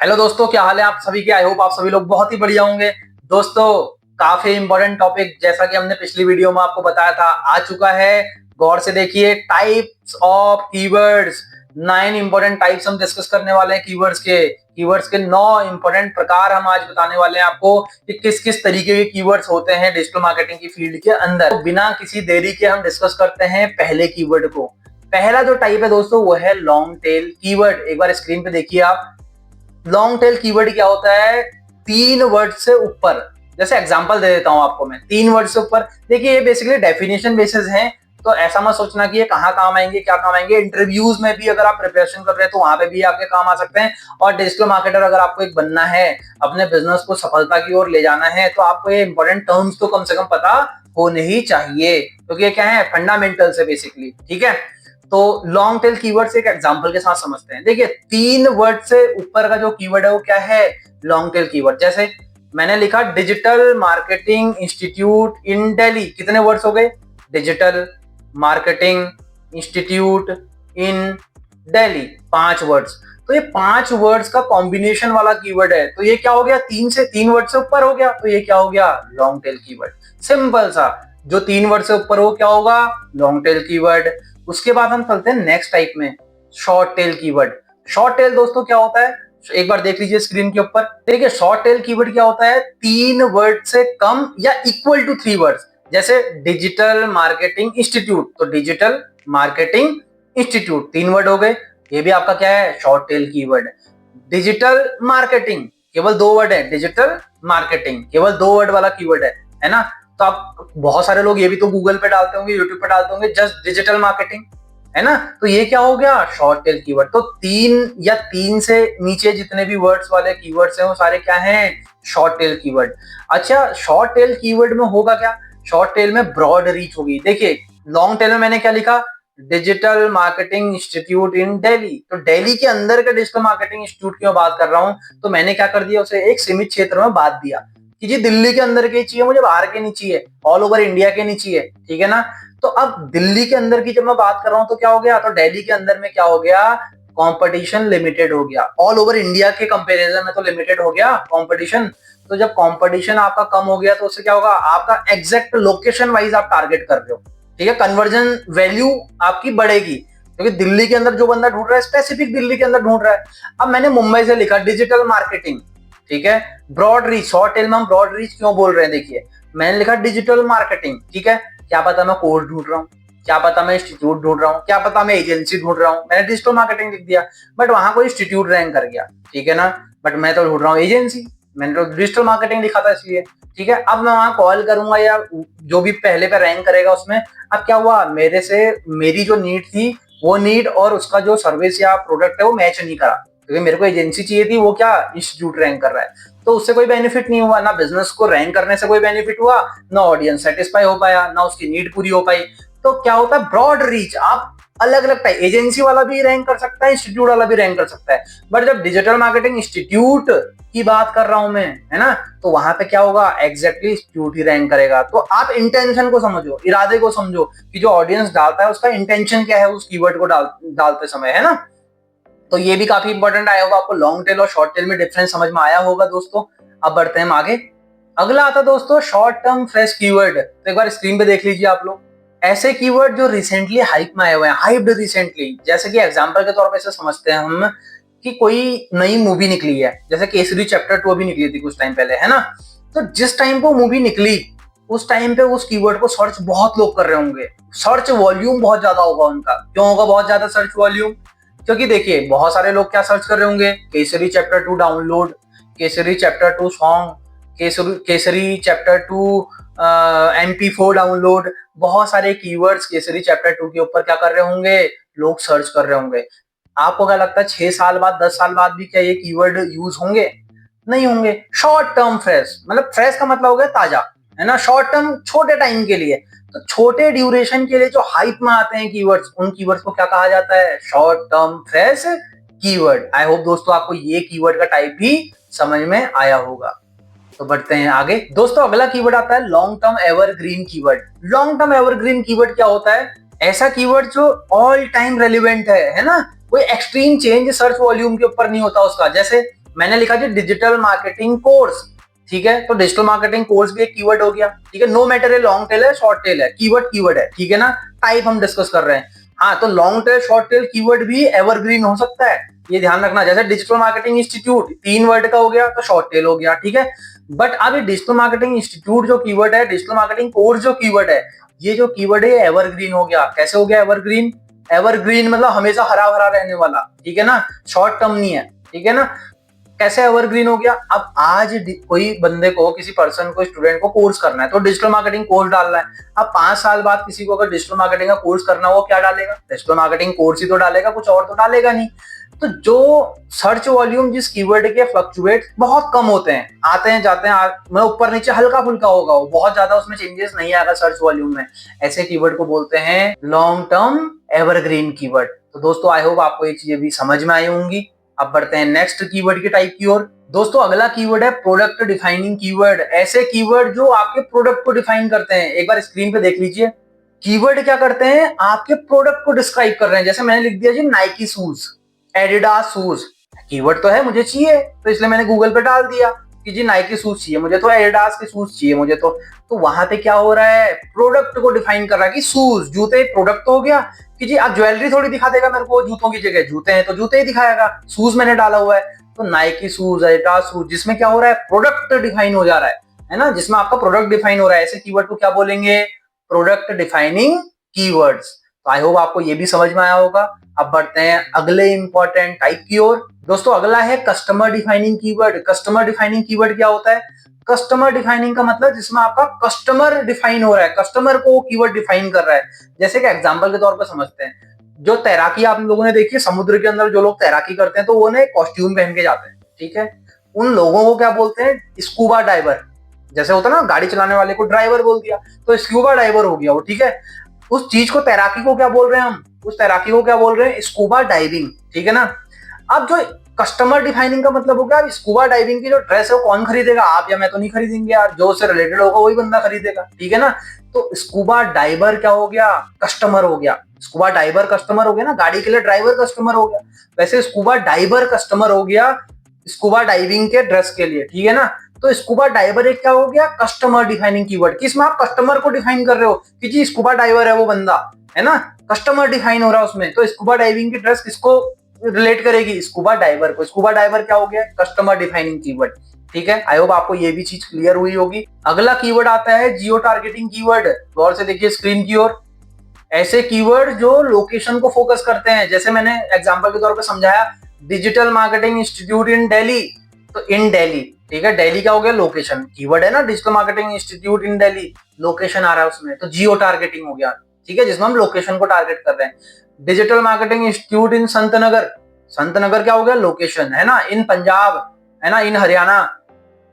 Hello दोस्तों, क्या हाल है आप सभी के। आई होप आप सभी लोग बहुत ही बढ़िया होंगे। दोस्तों, काफी इंपॉर्टेंट टॉपिक जैसा कि हमने पिछली वीडियो में आपको बताया था आ चुका है। गौर से देखिए, types of keywords. 9 important types हम डिस्कस करने वाले हैं कीवर्ड्स के 9 इंपॉर्टेंट प्रकार हम आज बताने वाले हैं आपको कि किस किस तरीके के कीवर्ड्स होते हैं डिजिटल मार्केटिंग की फील्ड के अंदर। तो बिना किसी देरी के हम डिस्कस करते हैं पहले कीवर्ड को। पहला जो टाइप है दोस्तों वो है लॉन्ग टेल कीवर्ड। एक बार स्क्रीन पे देखिए आप। लॉन्ग टेल कीवर्ड क्या होता है? 3 वर्ड से ऊपर। जैसे एग्जांपल दे देता हूं आपको मैं। 3 वर्ड से ऊपर। देखिए, ये बेसिकली डेफिनेशन बेसिस हैं, तो ऐसा मत सोचना कि ये कहाँ काम आएंगे, क्या काम आएंगे। इंटरव्यूज में भी अगर आप प्रिपरेशन कर रहे हैं तो वहां पे भी आपके काम आ सकते हैं। और डिजिटल मार्केटर अगर आपको एक बनना है, अपने बिजनेस को सफलता की ओर ले जाना है, तो आपको ये इंपॉर्टेंट टर्म्स तो कम से कम पता होने ही चाहिए, क्योंकि ये क्या है, फंडामेंटल्स है बेसिकली। ठीक है, तो लॉन्ग टेल कीवर्ड एक एग्जांपल के साथ समझते हैं। देखिए, 3 वर्ड से ऊपर का जो कीवर्ड है वो क्या है? Long tail keyword. जैसे मैंने लिखा digital marketing institute in Delhi. कितने वर्ड्स हो गए? Digital marketing institute in Delhi, 5 words. तो ये 5 वर्ड्स का कॉम्बिनेशन वाला कीवर्ड है, तो ये क्या हो गया? 3 वर्ड से ऊपर हो गया, तो ये क्या हो गया? Long tail keyword. सिंपल सा, जो 3 वर्ड से ऊपर हो क्या होगा? Long tail keyword. उसके बाद हम चलते हैं नेक्स्ट टाइप में, short tail keyword. Short tail दोस्तों क्या होता है? एक बार देख लीजिए स्क्रीन के ऊपर। देखिए, शॉर्ट टेल कीवर्ड क्या होता है? 3 वर्ड से कम या इक्वल टू 3 वर्ड्स। जैसे डिजिटल मार्केटिंग इंस्टीट्यूट, तो डिजिटल मार्केटिंग इंस्टीट्यूट 3 वर्ड हो गए, ये भी आपका क्या है? Short tail keyword. Digital marketing केवल 2 वर्ड है, डिजिटल मार्केटिंग केवल 2 वर्ड वाला कीवर्ड है ना। तो आप बहुत सारे लोग ये भी तो गूगल पे डालते होंगे, यूट्यूब पे डालते होंगे, जस्ट डिजिटल मार्केटिंग, है ना। तो ये क्या हो गया? Short tail keyword. तो 3 या 3 से नीचे जितने भी वर्ड्स वाले कीवर्ड्स हैं वो सारे क्या हैं? Short tail keyword. अच्छा, शॉर्ट टेल कीवर्ड में होगा क्या? शॉर्ट टेल में ब्रॉड रीच होगी। देखिए, लॉन्ग टेल में मैंने क्या लिखा? Digital marketing institute in Delhi. तो दिल्ली के अंदर के डिजिटल मार्केटिंग इंस्टीट्यूट की मैं बात कर रहा हूं, तो मैंने क्या कर दिया, उसे एक सीमित क्षेत्र में बांट दिया कि जी दिल्ली के अंदर के चाहिए मुझे, बाहर के नहीं चाहिए, ऑल ओवर इंडिया के नहीं चाहिए। ठीक है ना। तो अब दिल्ली के अंदर की जब मैं बात कर रहा हूं तो क्या हो गया? तो दिल्ली के अंदर में क्या हो गया? कंपटीशन लिमिटेड हो गया। ऑल ओवर इंडिया के कंपैरिजन में तो लिमिटेड हो गया कंपटीशन। तो जब कंपटीशन आपका कम हो गया तो उससे क्या होगा? आपका एग्जैक्ट लोकेशन वाइज आप टारगेट कर रहे हो। ठीक है, कन्वर्जन वैल्यू आपकी बढ़ेगी, क्योंकि दिल्ली के अंदर जो बंदा ढूंढ रहा है स्पेसिफिक दिल्ली के अंदर ढूंढ रहा है। अब मैंने मुंबई से लिखा डिजिटल मार्केटिंग। ठीक है, ब्रॉड रीच। शॉर्ट टेल में हम ब्रॉड रीच क्यों बोल रहे हैं? देखिए, मैंने लिखा डिजिटल मार्केटिंग। ठीक है, क्या पता मैं कोर्स ढूंढ रहा हूँ, क्या पता मैं इंस्टीट्यूट ढूंढ रहा हूँ, क्या पता मैं एजेंसी ढूंढ रहा हूँ। मैंने डिजिटल मार्केटिंग लिख दिया, बट वहां कोई इंस्टीट्यूट रैंक कर गया। ठीक है ना, बट मैं तो ढूंढ रहा हूँ एजेंसी, मैंने तो डिजिटल मार्केटिंग लिखा था इसलिए। ठीक है, अब मैं वहां कॉल करूंगा या जो भी पहले पे रैंक करेगा उसमें। अब क्या हुआ? मेरे से मेरी जो नीड थी वो नीड और उसका जो सर्विस या प्रोडक्ट है वो मैच नहीं करा, क्योंकि मेरे को एजेंसी चाहिए थी, वो क्या इंस्टीट्यूट रैंक कर रहा है। तो उससे कोई बेनिफिट नहीं हुआ, ना बिजनेस को रैंक करने से कोई बेनिफिट हुआ, ना ऑडियंस सेटिस्फाई हो पाया, ना उसकी नीड पूरी हो पाई। तो क्या होता है? Broad reach. आप अलग अलग टाइप, एजेंसी वाला भी रैंक कर सकता है, इंस्टीट्यूट वाला भी रैंक कर सकता है, बट जब डिजिटल मार्केटिंग इंस्टीट्यूट की बात कर रहा हूं मैं, है ना, तो वहां पे क्या होगा? एग्जैक्टली इंस्टीट्यूट ही रैंक करेगा। तो आप इंटेंशन को समझो, इरादे को समझो कि जो ऑडियंस डालता है उसका इंटेंशन क्या है उस कीवर्ड को डालते समय, है ना। तो ये भी काफी इंपॉर्टेंट आया होगा आपको। लॉन्ग टेल और शॉर्ट टेल में डिफरेंस समझ में आया होगा दोस्तों। अब बढ़ते हैं हम आगे। अगला आता दोस्तों शॉर्ट टर्म फ्रेश कीवर्ड। तो एक बार स्क्रीन पे देख लीजिए आप लोग। ऐसे कीवर्ड जो रिसेंटली हाइप में आए हुए हैं, हाइप्ड रिसेंटली। जैसे कि एग्जांपल के तौर पे इसे समझते हैं हम कि कोई नई मूवी निकली है, जैसे केसरी चैप्टर 2 अभी निकली थी कुछ टाइम पहले, है ना। तो जिस टाइम पे मूवी निकली उस टाइम पे उस कीवर्ड को सर्च बहुत लोग कर रहे होंगे, सर्च वॉल्यूम बहुत ज्यादा होगा उनका। क्यों होगा बहुत ज्यादा सर्च वॉल्यूम? क्योंकि देखिए, बहुत सारे लोग क्या सर्च कर रहे होंगे? Kesari chapter 2 download, Kesari chapter 2 song, Kesari chapter 2 MP4 download. बहुत सारे कीवर्ड्स केसरी चैप्टर 2 के ऊपर क्या कर रहे होंगे? लोग सर्च कर रहे होंगे। आपको क्या लगता है 6 साल बाद, 10 साल बाद भी क्या ये कीवर्ड यूज होंगे? नहीं होंगे। शॉर्ट टर्म फ्रेश, मतलब फ्रेश का मतलब हो गया ताजा, है ना। शॉर्ट टर्म छोटे टाइम के लिए, तो छोटे ड्यूरेशन के लिए जो हाइप में आते हैं कीवर्ड्स, उन कीवर्ड्स को क्या कहा जाता है? Short term fresh keyword. I hope दोस्तों आपको ये कीवर्ड का टाइप भी समझ में आया होगा। तो बढ़ते हैं आगे दोस्तों। अगला कीवर्ड आता है long term evergreen keyword. Long term evergreen keyword क्या होता है? ऐसा कीवर्ड जो ऑल टाइम रेलिवेंट है ना। कोई एक्सट्रीम चेंज सर्च वॉल्यूम के ऊपर नहीं होता उसका। जैसे मैंने लिखा जी डिजिटल मार्केटिंग कोर्स, ठीक है, तो डिजिटल मार्केटिंग कोर्स भी एक कीवर्ड हो गया, ठीक है। नो मैटर ये लॉन्ग टेल है शॉर्ट टेल है, कीवर्ड कीवर्ड है, ठीक है ना। टाइप हम डिस्कस कर रहे हैं। हाँ, तो long tail short tail keyword भी एवरग्रीन हो सकता है, ये ध्यान रखना। जैसे डिजिटल मार्केटिंग इंस्टीट्यूट 3 वर्ड का हो गया तो शॉर्ट टेल हो गया, ठीक है। बट अब डिजिटल मार्केटिंग इंस्टीट्यूट जो कीवर्ड है, डिजिटल मार्केटिंग कोर्स जो कीवर्ड है, ये जो कीवर्ड है एवरग्रीन हो गया। कैसे हो गया एवरग्रीन? एवरग्रीन मतलब हमेशा हरा भरा रहने वाला, ठीक है ना, शॉर्ट टर्म नहीं है, ठीक है ना। कैसे एवरग्रीन हो गया? अब आज कोई बंदे को, किसी पर्सन को, स्टूडेंट को कोर्स करना है तो डिजिटल मार्केटिंग कोर्स डालना है। अब 5 साल बाद किसी को अगर डिजिटल मार्केटिंग का कोर्स करना हो, क्या डालेगा? डिजिटल मार्केटिंग कोर्स ही तो डालेगा, कुछ और तो डालेगा नहीं। तो जो सर्च वॉल्यूम जिस कीवर्ड के फ्लक्चुएट बहुत कम होते हैं, आते हैं जाते हैं, मतलब ऊपर नीचे हल्का फुल्का होगा, वो बहुत ज्यादा उसमें चेंजेस नहीं आएगा सर्च वॉल्यूम में, ऐसे कीवर्ड को बोलते हैं लॉन्ग टर्म एवरग्रीन कीवर्ड। तो दोस्तों आई होप आपको ये चीजें भी समझ में आई होंगी। अब बढ़ते हैं नेक्स्ट कीवर्ड की टाइप की ओर। दोस्तों अगला कीवर्ड है प्रोडक्ट डिफाइनिंग कीवर्ड। ऐसे कीवर्ड जो आपके प्रोडक्ट को डिफाइन करते हैं। एक बार स्क्रीन पे देख लीजिए, कीवर्ड क्या करते हैं? आपके प्रोडक्ट को डिस्क्राइब कर रहे हैं। जैसे मैंने लिख दिया जी Nike shoes, Adidas shoes, keyword तो है, मुझे चाहिए तो इसलिए मैंने गूगल पे डाल दिया कि जी नाइकी शूज चाहिए मुझे, तो एडिडास के शूज चाहिए मुझे, तो वहां पे क्या हो रहा है? प्रोडक्ट को डिफाइन कर रहा है कि शूज, जूते, प्रोडक्ट तो हो गया कि जी आप ज्वेलरी थोड़ी दिखा देगा मेरे को, जूतों की जगह जूते हैं तो जूते ही दिखाएगा, शूज मैंने डाला हुआ है तो नाइकी शूज, एडिडास शूज, जिसमें क्या हो रहा है? प्रोडक्ट डिफाइन हो जा रहा है ना, जिसमें आपका प्रोडक्ट डिफाइन हो रहा है। ऐसे कीवर्ड को क्या बोलेंगे? Product defining keywords. तो आई होप आपको ये भी समझ में आया होगा। अब बढ़ते हैं अगले इंपॉर्टेंट टाइप की ओर। दोस्तों अगला है customer defining keyword. Customer defining keyword क्या होता है? कस्टमर डिफाइनिंग का मतलब जिसमें आपका कस्टमर डिफाइन हो रहा है, कस्टमर को कीवर्ड डिफाइन कर रहा है। जैसे कि एग्जांपल के तौर पर समझते हैं, जो तैराकी आप लोगों ने देखी है, समुद्र के अंदर जो लोग तैराकी करते हैं तो वो ना कॉस्ट्यूम पहन के जाते हैं, ठीक है। उन लोगों को क्या बोलते हैं? Scuba diver. जैसे होता है ना, गाड़ी चलाने वाले को ड्राइवर बोल दिया तो स्कूबा डाइवर हो गया वो, ठीक है। उस चीज को, तैराकी को क्या बोल रहे हैं हम? उस तैराकी को क्या बोल रहे हैं? स्कूबा डाइविंग, ठीक है ना। अब जो कस्टमर डिफाइनिंग का मतलब हो गया, स्कूबा डाइविंग की जो ड्रेस है वो कौन खरीदेगा? आप या मैं तो नहीं खरीदेंगे यार, जो उससे रिलेटेड होगा वही बंदा खरीदेगा, ठीक है ना। तो स्कूबा डाइवर क्या हो गया? कस्टमर हो गया। स्कूबा डाइवर कस्टमर हो गया ना, गाड़ी के लिए ड्राइवर कस्टमर हो गया, वैसे स्कूबा डाइवर कस्टमर हो गया स्कूबा डाइविंग के ड्रेस के लिए, ठीक है ना। तो स्कूबा डाइवर एक क्या हो गया? Customer defining keyword. किसमें आप कस्टमर को डिफाइन कर रहे हो कि जी स्कूबा डाइवर है वो बंदा, है ना, कस्टमर डिफाइन हो रहा है उसमें। तो स्कूबा डाइविंग की ड्रेस किसको रिलेट करेगी? स्कूबा डाइवर को। स्कूबा डाइवर क्या हो गया? कस्टमर डिफाइनिंग कीवर्ड, ठीक है। आई होप आपको ये भी चीज क्लियर हुई होगी। अगला कीवर्ड आता है जियो टारगेटिंग कीवर्ड। गौर से देखिए स्क्रीन की ओर। ऐसे कीवर्ड जो लोकेशन को फोकस करते हैं, जैसे मैंने एग्जांपल के तौर पर समझाया, digital marketing institute in Delhi, तो इन दिल्ली, ठीक है। दिल्ली क्या हो गया? लोकेशन, कीवर्ड है ना, digital marketing institute in Delhi, location आ रहा है उसमें, तो जियो टारगेटिंग हो गया, ठीक है, जिसमें हम लोकेशन को टारगेट कर रहे हैं। डिजिटल मार्केटिंग इंस्टीट्यूट इन संतनगर, संतनगर क्या हो गया? लोकेशन, है ना, इन पंजाब, है ना, इन हरियाणा,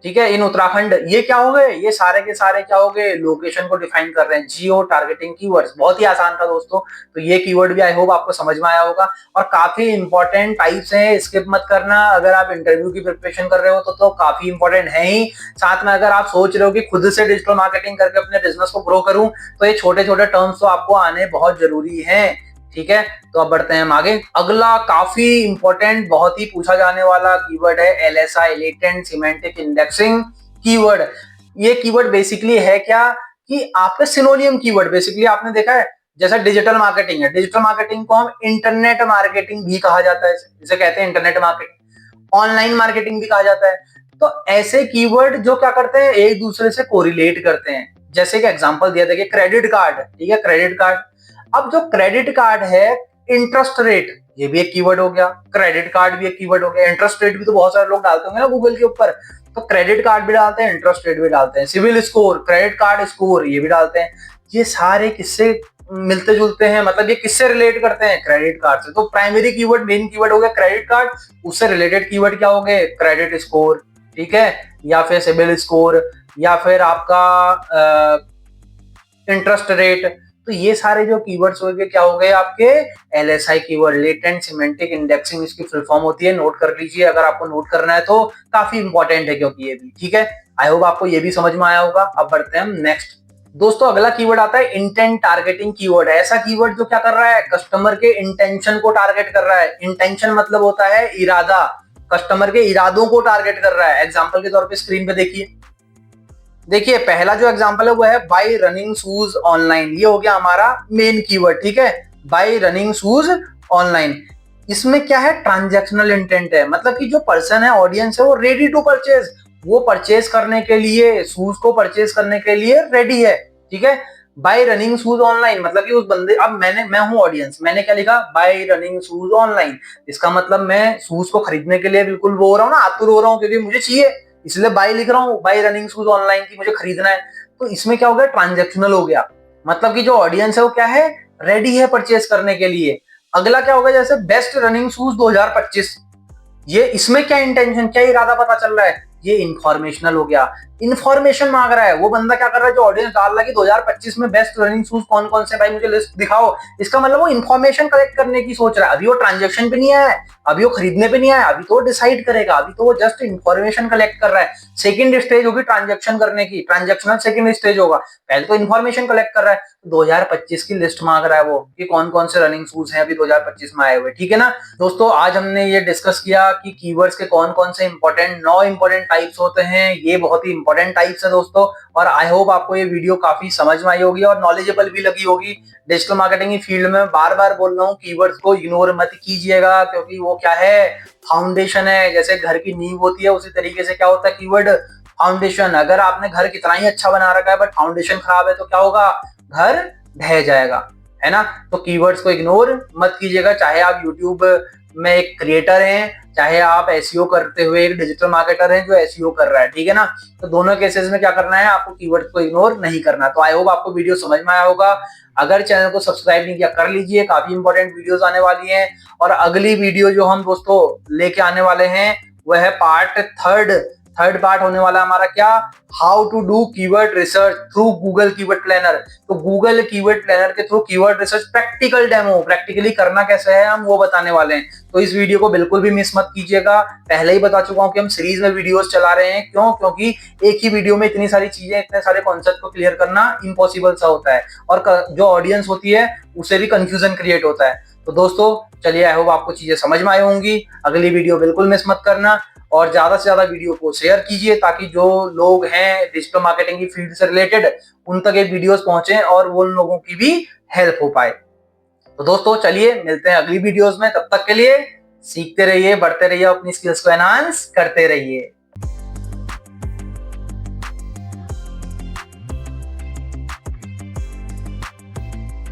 ठीक है, इन उत्तराखंड, ये क्या हो गए? ये सारे के सारे क्या हो गए? लोकेशन को डिफाइन कर रहे हैं। जियो टारगेटिंग कीवर्ड्स, बहुत ही आसान था दोस्तों। तो ये कीवर्ड भी आई होप आपको समझ में आया होगा, और काफी इंपॉर्टेंट टाइप्स हैं, स्किप मत करना। अगर आप इंटरव्यू की प्रिपरेशन कर रहे हो तो काफी इंपॉर्टेंट है ही। साथ में अगर आप सोच रहे हो कि खुद से डिजिटल मार्केटिंग करके अपने बिजनेस को ग्रो करूं, तो ये छोटे छोटे टर्म्स तो आपको आने बहुत जरूरी है, ठीक है। तो अब बढ़ते हैं हम आगे। अगला काफी इंपॉर्टेंट, बहुत ही पूछा जाने वाला कीवर्ड है LSI, latent semantic indexing keyword. ये कीवर्ड बेसिकली है क्या? कि आपका सिनोनियम कीवर्ड। बेसिकली आपने देखा है, जैसा डिजिटल मार्केटिंग है, डिजिटल मार्केटिंग को हम इंटरनेट मार्केटिंग भी कहा जाता है, जिसे कहते हैं इंटरनेट मार्केटिंग, ऑनलाइन मार्केटिंग भी कहा जाता है। तो ऐसे कीवर्ड जो क्या करते हैं? एक दूसरे से कोरिलेट करते हैं। जैसे कि एग्जांपल दिया, देखिए क्रेडिट कार्ड, ठीक है, क्रेडिट कार्ड। अब जो क्रेडिट कार्ड है, इंटरेस्ट रेट, ये भी एक कीवर्ड हो गया, क्रेडिट कार्ड भी एक कीवर्ड हो गया। इंटरेस्ट रेट भी तो बहुत सारे लोग डालते होंगे ना गूगल के ऊपर, तो क्रेडिट कार्ड भी डालते हैं, इंटरेस्ट रेट भी डालते हैं। CIBIL score, credit card score, ये भी डालते हैं। ये सारे किससे मिलते जुलते हैं? मतलब ये किससे रिलेट करते हैं? क्रेडिट कार्ड से। तो प्राइमरी कीवर्ड, मेन कीवर्ड हो गया क्रेडिट कार्ड, उससे रिलेटेड कीवर्ड क्या हो गए? क्रेडिट स्कोर, ठीक है, या फिर सिविल स्कोर, या फिर आपका इंटरेस्ट रेट। तो ये सारे जो कीवर्ड्स हो गए क्या हो गए आपके? LSI keyword, latent semantic indexing इसकी फुल फॉर्म होती है। नोट कर लीजिए अगर आपको नोट करना है तो, काफी इंपॉर्टेंट है क्योंकि ये भी, ठीक है। आई होप आपको ये भी समझ में आया होगा। अब बढ़ते हैं हम नेक्स्ट। दोस्तों अगला कीवर्ड आता है इंटेंट टारगेटिंग कीवर्ड। ऐसा कीवर्ड जो क्या कर रहा है? कस्टमर के इंटेंशन को टारगेट कर रहा है। इंटेंशन मतलब होता है इरादा, कस्टमर के इरादों को टारगेट कर रहा है। एग्जाम्पल के तौर पे स्क्रीन पे देखिए पहला जो एग्जांपल है वो है बाय रनिंग शूज ऑनलाइन। ये हो गया हमारा मेन कीवर्ड, ठीक है, बाय रनिंग शूज ऑनलाइन। इसमें क्या है, ट्रांजैक्शनल इंटेंट है, मतलब कि जो पर्सन है, ऑडियंस है, वो रेडी टू परचेज, वो परचेज करने के लिए, शूज को परचेज करने के लिए रेडी है, ठीक है। बाय रनिंग शूज ऑनलाइन मतलब कि उस बंदे, अब मैं हूं ऑडियंस, मैंने क्या लिखा, बाय रनिंग शूज ऑनलाइन। इसका मतलब मैं शूज को खरीदने के लिए बिल्कुल वो हो रहा हूँ ना, आतुर हो रहा हूँ, क्योंकि मुझे चाहिए, इसलिए बाय लिख रहा हूँ, बाय रनिंग शूज ऑनलाइन की मुझे खरीदना है। तो इसमें क्या हो गया, ट्रांजैक्शनल हो गया, मतलब कि जो ऑडियंस है वो क्या है, रेडी है परचेस करने के लिए। अगला क्या होगा, जैसे बेस्ट रनिंग शूज 2025, ये इसमें क्या इंटेंशन, क्या इरादा पता चल रहा है, ये इंफॉर्मेशनल हो गया, इंफॉर्मेशन मांग रहा है। वो बंदा क्या कर रहा है, जो ऑडियंस डाल रहा है कि 2025 में बेस्ट रनिंग शूज कौन कौन से, भाई मुझे लिस्ट दिखाओ, इसका मतलब वो इंफॉर्मेशन कलेक्ट करने की सोच रहा है। अभी वो ट्रांजैक्शन पे नहीं आया है, अभी वो खरीदने पे नहीं आया, अभी तो वो डिसाइड करेगा, अभी तो वो जस्ट इंफॉर्मेशन कलेक्ट कर रहा है। सेकंड स्टेज होगी ट्रांजैक्शन करने की, ट्रांजैक्शनल सेकंड स्टेज होगा, पहले तो इंफॉर्मेशन कलेक्ट कर रहा है, 2025 की लिस्ट मांग रहा है वो कि कौन कौन से रनिंग शूज हैं अभी 2025 में आए हुए, ठीक है ना। दोस्तों आज हमने ये डिस्कस किया कि कीवर्ड्स के कौन कौन से इंपॉर्टेंट 9 इंपॉर्टेंट टाइप्स होते हैं, ये बहुत ही इंपॉर्टेंट टाइप्स है दोस्तों। और आई होप आपको ये वीडियो काफी समझ में आई होगी और नॉलेजेबल भी लगी होगी। डिजिटल मार्केटिंग की फील्ड में बार बार बोल रहा हूँ, कीवर्ड्स को इग्नोर मत कीजिएगा, क्योंकि वो क्या है, फाउंडेशन है। जैसे घर की नींव होती है, उसी तरीके से क्या होता है कीवर्ड, फाउंडेशन। अगर आपने घर कितना ही अच्छा बना रखा है बट फाउंडेशन खराब है तो क्या होगा, घर ढह जाएगा, है ना। तो कीवर्ड्स को इग्नोर मत कीजिएगा, चाहे आप यूट्यूब में एक क्रिएटर हैं, चाहे आप एसईओ करते हुए एक डिजिटल मार्केटर हैं जो एसईओ कर रहा है, ठीक है ना। तो दोनों केसेस में क्या करना है, आपको कीवर्ड्स को इग्नोर नहीं करना। तो आई होप आपको वीडियो समझ में आया होगा। अगर चैनल को सब्सक्राइब नहीं किया कर लीजिए, काफी इंपॉर्टेंट वीडियोस आने वाली हैं। और अगली वीडियो जो हम दोस्तों लेके आने वाले हैं वह है पार्ट थर्ड पार्ट होने वाला हमारा, क्या, how to do keyword research through Google keyword planner. तो गूगल कीवर्ड प्लानर के through keyword research practical demo, practically करना कैसे है हम वो बताने वाले हैं। तो इस वीडियो को बिल्कुल भी मिस मत कीजिएगा। पहले ही बता चुका हूं कि हम सीरीज में वीडियोस चला रहे हैं, क्यों, क्योंकि एक ही वीडियो में इतनी सारी चीजें, इतने सारे कॉन्सेप्ट को क्लियर करना इम्पॉसिबल सा होता है, और जो ऑडियंस होती है उसे भी कंफ्यूजन क्रिएट होता है। तो दोस्तों चलिए, आई होप आपको चीजें समझ में आई होंगी। अगली वीडियो बिल्कुल मिस मत करना और ज्यादा से ज्यादा वीडियो को शेयर कीजिए, ताकि जो लोग हैं डिजिटल मार्केटिंग की फील्ड से रिलेटेड उन तक ये वीडियोस पहुंचे और वो उन लोगों की भी हेल्प हो पाए। तो दोस्तों चलिए मिलते हैं अगली वीडियोस में, तब तक के लिए सीखते रहिए, बढ़ते रहिए, अपनी स्किल्स को एनहांस करते रहिए।